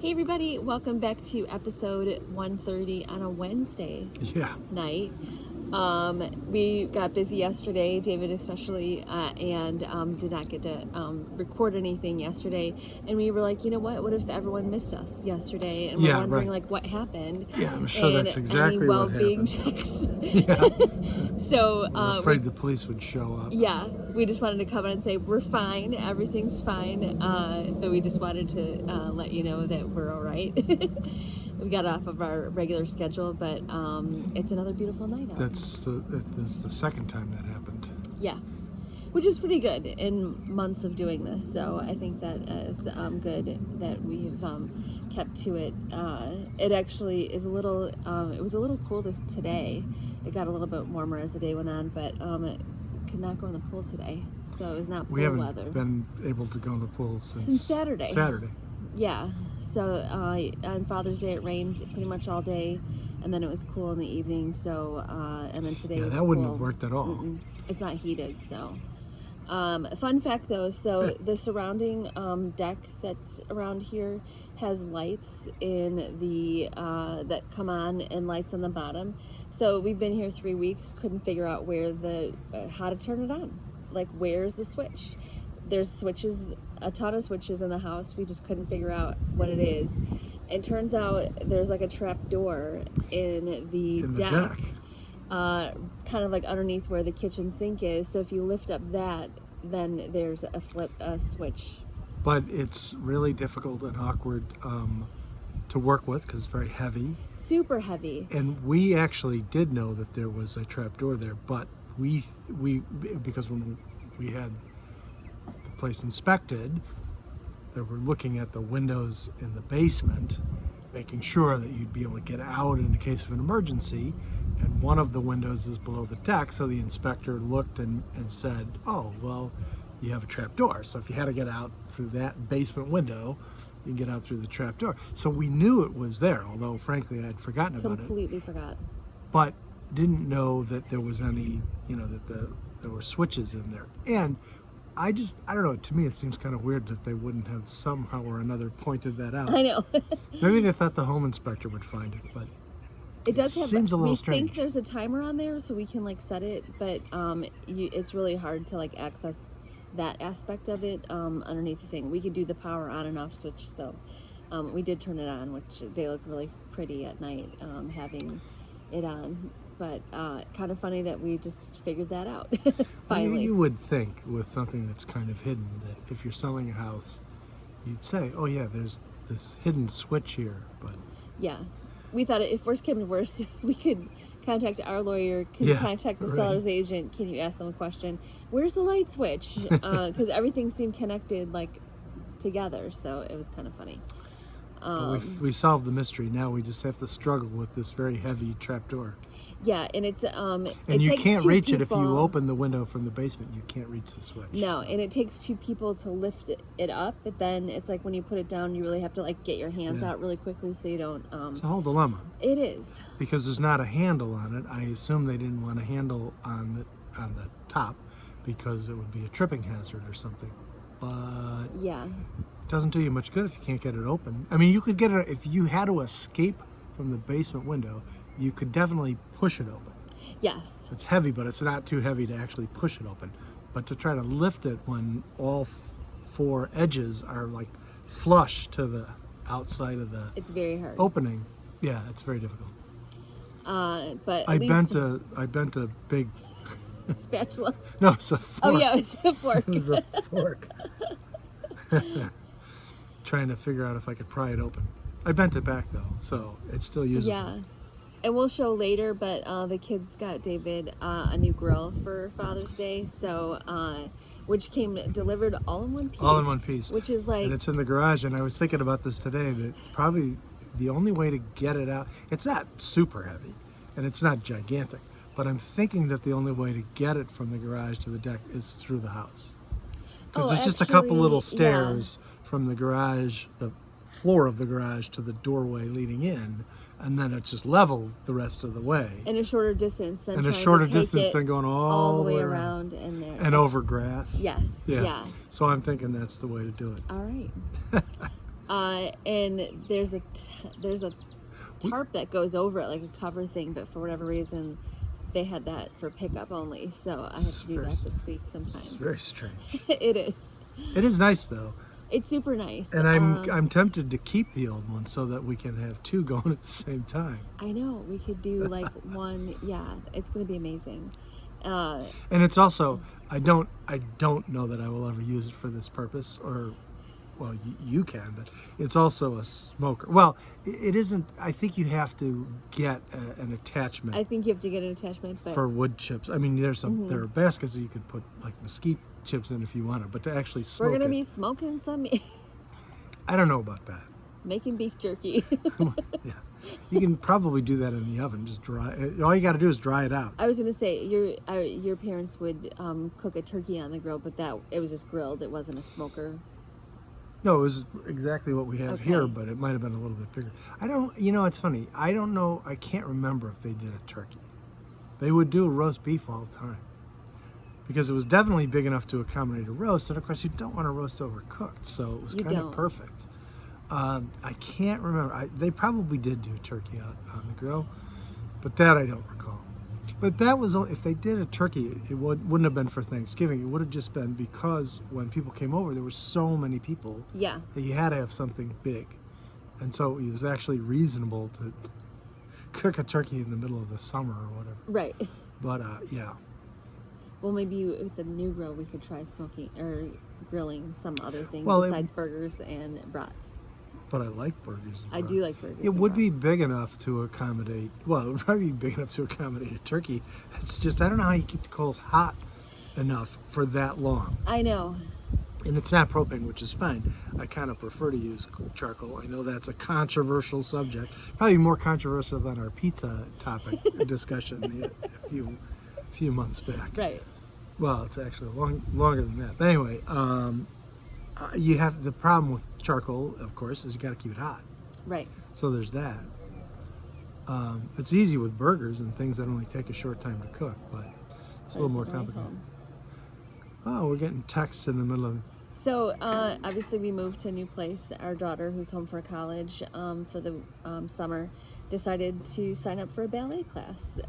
Hey everybody, welcome back to episode 130 on a Wednesday night. We got busy yesterday, David especially, and did not get to record anything yesterday. And we were like, you know what if everyone missed us yesterday? And we're wondering like what happened. Yeah, I'm sure and that's exactly any what well-being happened. checks. Yeah. So I'm afraid the police would show up. Yeah, we just wanted to come in and say we're fine, everything's fine, but we just wanted to let you know that we're all right. We got off of our regular schedule, but it's another beautiful night out. That's the second time that happened. Yes, which is pretty good in months of doing this. So I think that is good that we've kept to it. It actually is a little. It was a little cool today. It got a little bit warmer as the day went on, but it could not go in the pool today, so it was not pool weather. We haven't been able to go in the pool since Saturday. Yeah. So on Father's Day it rained pretty much all day, and then it was cool in the evening. So and then today was that cool. wouldn't have worked at all. It's not heated. So fun fact though, so the surrounding deck that's around here has lights in the that come on and lights on the bottom. So we've been here 3 weeks, couldn't figure out where how to turn it on. Like, where's the switch? There's switches, a ton of switches in the house. We just couldn't figure out what it is. It turns out there's like a trap door in the deck. Kind of like underneath where the kitchen sink is. So if you lift up that, then there's a switch. But it's really difficult and awkward to work with because it's very heavy. Super heavy. And we actually did know that there was a trap door there, but we because when we had the place inspected, they were looking at the windows in the basement, making sure that you'd be able to get out in the case of an emergency. And one of the windows is below the deck, so the inspector looked and said, oh, well, you have a trap door. So if you had to get out through that basement window, you can get out through the trap door. So we knew it was there, although frankly I'd forgotten about it. Completely forgot. But didn't know that there was any, that there were switches in there. And I don't know, to me it seems kind of weird that they wouldn't have somehow or another pointed that out. I know. Maybe they thought the home inspector would find it, but it does seems a little strange. We think there's a timer on there so we can like set it, but it's really hard to like access that aspect of it underneath the thing. We could do the power on and off switch, so we did turn it on, which they look really pretty at night having it on. But kind of funny that we just figured that out finally. You would think with something that's kind of hidden that if you're selling a house, you'd say, oh yeah, there's this hidden switch here. But yeah, we thought if worse came to worse, we could contact our lawyer, contact the seller's agent. Can you ask them a question? Where's the light switch? Because everything seemed connected like together, so it was kind of funny. We solved the mystery. Now we just have to struggle with this very heavy trapdoor. Yeah, and it's and you can't reach it if you open the window from the basement. You can't reach the switch. No, and it takes two people to lift it up. But then it's like when you put it down, you really have to like get your hands out really quickly so you don't. It's a whole dilemma. It is because there's not a handle on it. I assume they didn't want a handle on the top because it would be a tripping hazard or something. But yeah, it doesn't do you much good if you can't get it open. I mean, you could get it if you had to escape from the basement window. You could definitely push it open. Yes. It's heavy, but it's not too heavy to actually push it open. But to try to lift it when all four edges are like flush to the outside of the it's very hard opening. Yeah, it's very difficult. But I bent a big spatula. No, it's a fork. Oh yeah, it's a fork. It was a fork. Trying to figure out if I could pry it open. I bent it back though, so it's still usable. Yeah. And we'll show later, but the kids got David a new grill for Father's Day, so which came delivered all in one piece. All in one piece. Which is like... And it's in the garage, and I was thinking about this today, that probably the only way to get it out, it's not super heavy, and it's not gigantic, but I'm thinking that the only way to get it from the garage to the deck is through the house. Because there's just a couple little stairs from the garage, the floor of the garage, to the doorway leading in, and then it's just level the rest of the way. And a shorter distance than going all the way around in there. And over grass. Yes. Yeah. So I'm thinking that's the way to do it. All right. And there's a tarp that goes over it, like a cover thing, but for whatever reason they had that for pickup only, so I have to do that this week sometime. It's very strange. It is. It is nice though. It's super nice. And I'm tempted to keep the old one so that we can have two going at the same time. I know, we could do like one. Yeah, it's going to be amazing. And it's also, I don't know that I will ever use it for this purpose, or, well, you can, but it's also a smoker. Well, it isn't. I think you have to get an attachment. I think you have to get an attachment, but for wood chips. I mean, there are baskets that you could put like mesquite chips in if you wanted, but to actually smoke we're gonna be smoking some. I don't know about that. Making beef jerky. Yeah, you can probably do that in the oven. Just dry. All you got to do is dry it out. I was gonna say your parents would cook a turkey on the grill, but it was just grilled. It wasn't a smoker. No, it was exactly what we have here, but it might have been a little bit bigger. I don't. You know, it's funny. I don't know. I can't remember if they did a turkey. They would do a roast beef all the time, because it was definitely big enough to accommodate a roast, and of course you don't want a roast overcooked, so it was kind of perfect. I can't remember. They probably did do turkey out on the grill, but that I don't recall. But that was, if they did a turkey, it wouldn't have been for Thanksgiving. It would have just been because when people came over, there were so many people that you had to have something big. And so it was actually reasonable to cook a turkey in the middle of the summer or whatever. Right. But, yeah. Well, maybe with the new grill, we could try smoking or grilling some other things besides burgers and brats. But I like burgers. I do like burgers. It would be big enough to accommodate, well, it would probably be big enough to accommodate a turkey. It's just, I don't know how you keep the coals hot enough for that long. I know. And it's not propane, which is fine. I kind of prefer to use charcoal. I know that's a controversial subject. Probably more controversial than our pizza topic discussion a few months back. Right. Well, it's actually longer than that. But anyway, you have the problem with charcoal, of course, is you got to keep it hot. Right. So there's that. It's easy with burgers and things that only take a short time to cook, but it's a little more complicated. Oh, we're getting texts in the middle of. So obviously we moved to a new place. Our daughter, who's home for college for the summer, decided to sign up for a ballet class,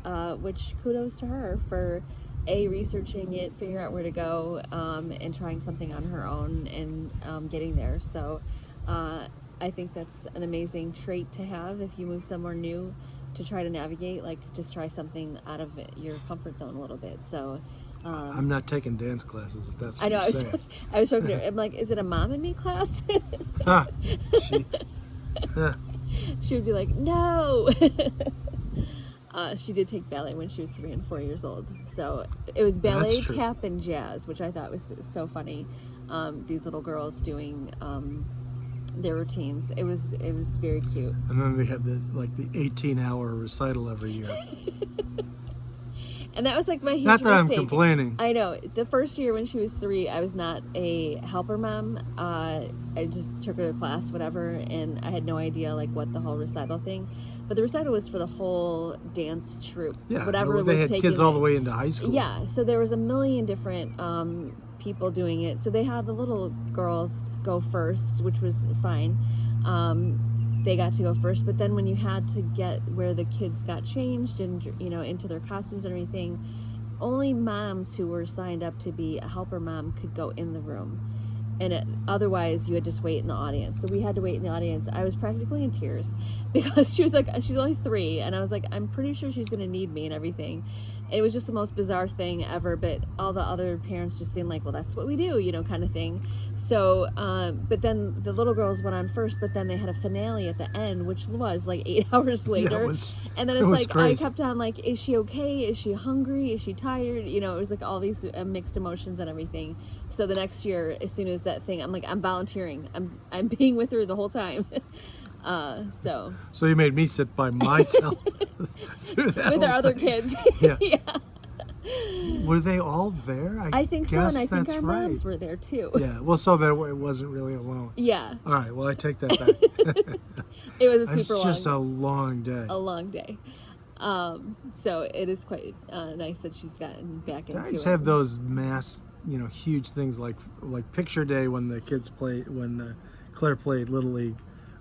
which kudos to her for researching it, figuring out where to go, and trying something on her own and getting there. So I think that's an amazing trait to have if you move somewhere new, to try to navigate, like just try something out of your comfort zone a little bit. So I'm not taking dance classes, if that's what I know. you're saying. I was joking. I'm like, is it a mom and me class? She would be like, no. She did take ballet when she was 3 and 4 years old. So it was ballet, tap, and jazz, which I thought was so funny. These little girls doing their routines. It was very cute. And then they had the 18-hour recital every year. And that was like my huge Not that mistake. I'm complaining. I know. The first year when she was 3, I was not a helper mom. I just took her to class, whatever, and I had no idea what the whole recital thing. But the recital was for the whole dance troupe. Yeah, whatever they had kids all the way into high school. Yeah, so there was a million different people doing it. So they had the little girls go first, which was fine. They got to go first, but then when you had to get where the kids got changed and into their costumes and everything, only moms who were signed up to be a helper mom could go in the room, and otherwise you had just wait in the audience. So we had to wait in the audience. I was practically in tears because she's only 3, and I was like, I'm pretty sure she's gonna need me and everything. It was just the most bizarre thing ever, but all the other parents just seemed like, well, that's what we do, kind of thing. So, but then the little girls went on first, but then they had a finale at the end, which was 8 hours later. And then it's crazy. I kept on is she okay? Is she hungry? Is she tired? It was all these mixed emotions and everything. So the next year, as soon as that thing, I'm volunteering. I'm being with her the whole time. So you made me sit by myself with our other kids. Yeah. Were they all there? I think so, and I think our moms were there too. Yeah, well, so that it wasn't really alone. Yeah. All right, well, I take that back. It was a super long. It's just a long day. A long day. So it is quite nice that she's gotten back into it. Guys have those mass, huge things like picture day when the kids Claire played Little League,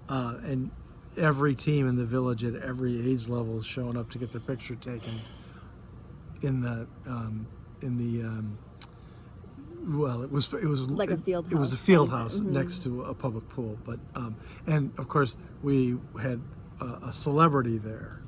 and every team in the village at every age level is showing up to get their picture taken in the well, it was Like a field It was a house field kind of house thing. next to a public pool, but and of course we had a celebrity there,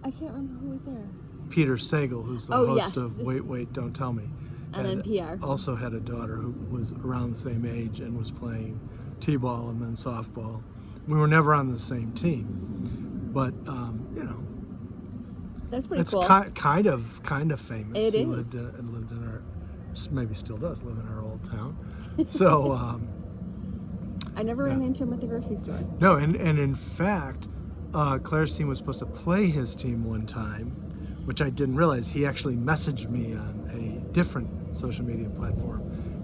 I can't remember who was there. Peter Sagal, who's the Oh, host yes. of Wait Wait Don't Tell Me. On had- NPR. Also had a daughter who was around the same age and was playing t-ball and then softball. We were never on the same team, but you know, That's pretty it's cool. kind of famous. It He is. lived in our, maybe still does live in our old town. So I never ran into him at the grocery store. no, and in fact, Claire's team was supposed to play his team one time, which I didn't realize. He actually messaged me on a different social media platform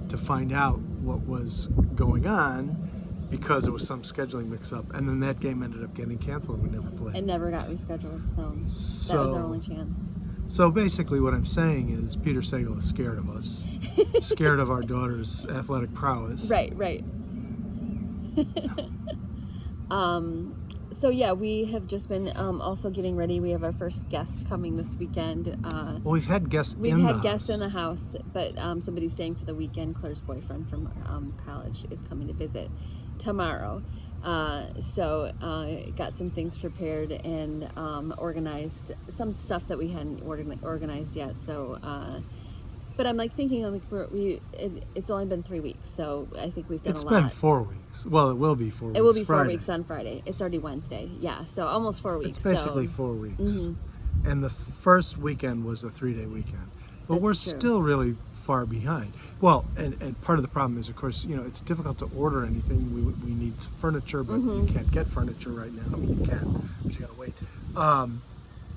to find out what was going on because there was some scheduling mix-up, and then that game ended up getting canceled and we never played. It never got rescheduled, so that was our only chance. So basically what I'm saying is Peter Sagal is scared of us, scared of our daughter's athletic prowess. Right. So yeah, we have just been also getting ready. We have our first guest coming this weekend. Well, we've had guests We've in had the guests in house. the house, but somebody's staying for the weekend. Claire's boyfriend from college is coming to visit tomorrow. So got some things prepared and organized some stuff that we hadn't organized yet. So, but I'm like thinking, it's only been 3 weeks, so I think we've done It's a been lot. 4 weeks. Well, it will be 4 weeks. It will be 4 Friday. weeks on Friday. It's already Wednesday. Yeah, so almost 4 weeks. It's basically so. 4 weeks. Mhm. And the first weekend was a 3-day weekend. But That's we're true. still really far behind. Well, and part of the problem is, of course, you know, it's difficult to order anything. We need some furniture, but you can't get furniture right now. I mean, you can, but you gotta wait.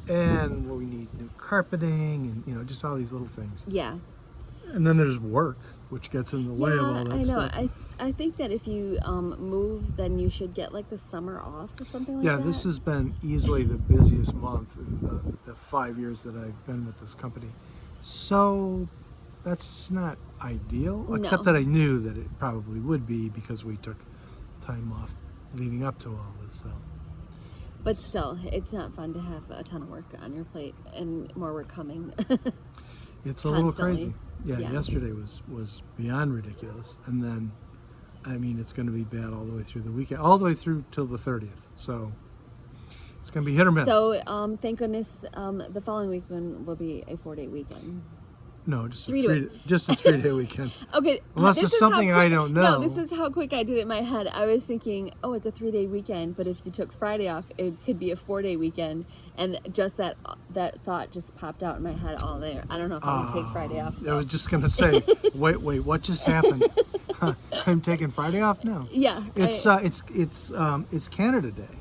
And we need new carpeting and, you know, just all these little things. Yeah. And then there's work, which gets in the way of all that I know. stuff. I think that if you move, then you should get like the summer off or something like Yeah, that. this has been easily the busiest month in the 5 years that I've been with this company. So that's not ideal, except No. that I knew that it probably would be because we took time off leading up to all this. So But still, it's not fun to have a ton of work on your plate and more work coming. it's a little Constantly. crazy. Yeah, Yeah. yesterday was beyond ridiculous, and then I mean it's going to be bad all the way through the weekend, all the way through till the 30th. So it's going to be hit or miss. So thank goodness the following weekend will be a 4-day weekend. no, just a 3 just a 3-day weekend. Okay. Unless this it's is how something I don't know. No, this is how quick I did it in my head. I was thinking, oh, it's a 3-day weekend, but if you took Friday off, it could be a 4-day weekend. And just that thought just popped out in my head all day. I don't know if I would take Friday off. I was just going to say, wait, what just happened? I'm taking Friday off now. Yeah. It's Canada Day,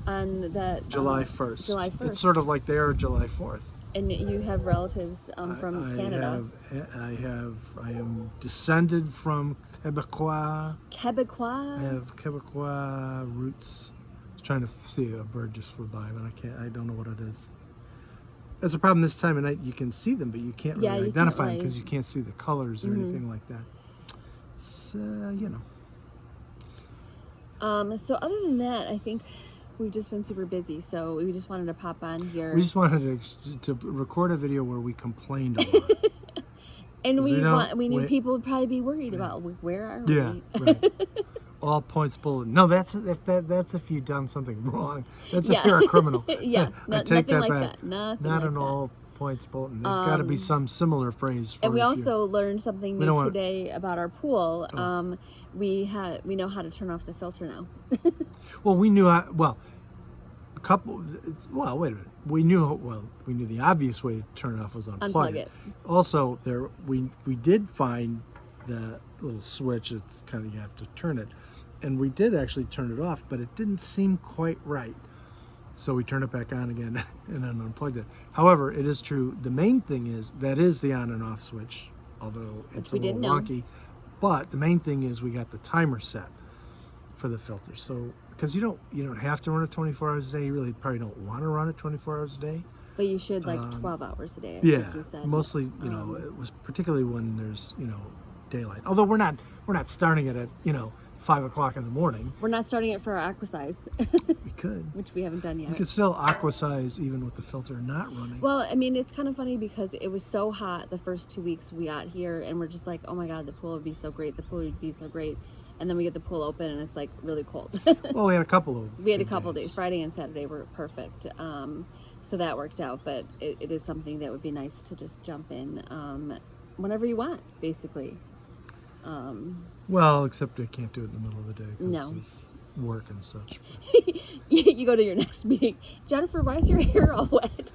on that July 1st. July 1st. It's sort of like their July 4th. And you have relatives from Canada. I am descended from Quebecois. I Quebecois? have Quebecois roots. I was trying to see a bird just flew by, but I don't know what it is. That's a problem this time of night. You can see them, but you can't really Yeah, you can't identify them really- because you can't see the colors or anything like that. So, you know. So other than that, I think we've just been super busy. So we just wanted to pop on here. We just wanted to record a video where we complained a lot. and 'cause we knew we- people would probably be worried about where are we? Yeah, right. All points bulletin. No, that's if you've done something wrong. That's if Yeah. you're a criminal. Yeah, I take nothing that like back. that. Nothing Not like an that. all points bulletin. There's got to be some similar phrase for And we if you- also learned something We don't new wanna- today about our pool. Oh. We know how to turn off the filter now. Well, we knew wait a minute. We knew the obvious way to turn it off was unplug it. Also, we did find the little switch. It's kind of, you have to turn it, and we did actually turn it off, but it didn't seem quite right. So we turned it back on again and then unplugged it. However, it is true. The main thing is that is the on and off switch, although it's a we little didn't know. wonky. But the main thing is we got the timer set for the filter. So because you don't have to run it 24 hours a day. You really probably don't want to run it 24 hours a day. But you should 12 hours a day. I Yeah, think you said. mostly it was particularly when there's daylight. Although we're not starting it at 5 o'clock in the morning. We're not starting it for our aqua size, We could. which we haven't done You yet. could still aqua size even with the filter not running. Well, I mean, it's kind of funny because it was so hot the first 2 weeks we got here, and we're just like, oh my God, the pool would be so great. The pool would be so great. And then we get the pool open and it's like really cold. Well, we had a couple of. We had a good couple days. Friday and Saturday were perfect. So that worked out, but it is something that would be nice to just jump in whenever you want, basically. Well, except I can't do it in the middle of the day because No. of work and such. You go to your next meeting. Jennifer, why is your hair all wet?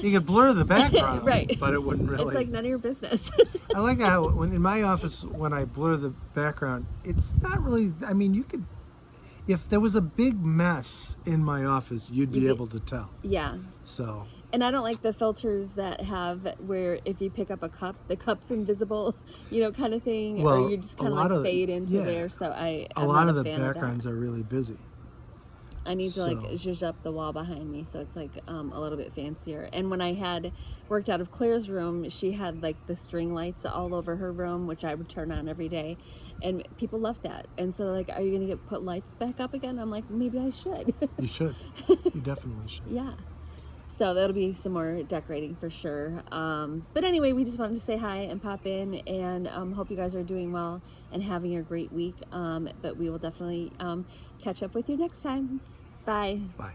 You could blur the background, Right. but it wouldn't really. It's like none of your business. I like how when in my office when I blur the background, it's not really. I mean, you could. If there was a big mess in my office, you'd be You could- able to tell. Yeah. So And I don't like the filters that have where if you pick up a cup, the cup's invisible, kind of thing, Well, or you just a kind of lot like of- fade into yeah. there. So a I'm lot not of a the fan backgrounds of are really busy. that. I need to like so- zhuzh up the wall behind me so it's like a little bit fancier. And when I had worked out of Claire's room, she had like the string lights all over her room, which I would turn on every day, and people loved that. And so like, are you gonna put lights back up again? I'm like, maybe I should. You should. You definitely should. Yeah. So that'll be some more decorating for sure. But anyway, we just wanted to say hi and pop in and hope you guys are doing well and having a great week. But we will definitely catch up with you next time. Bye. Bye.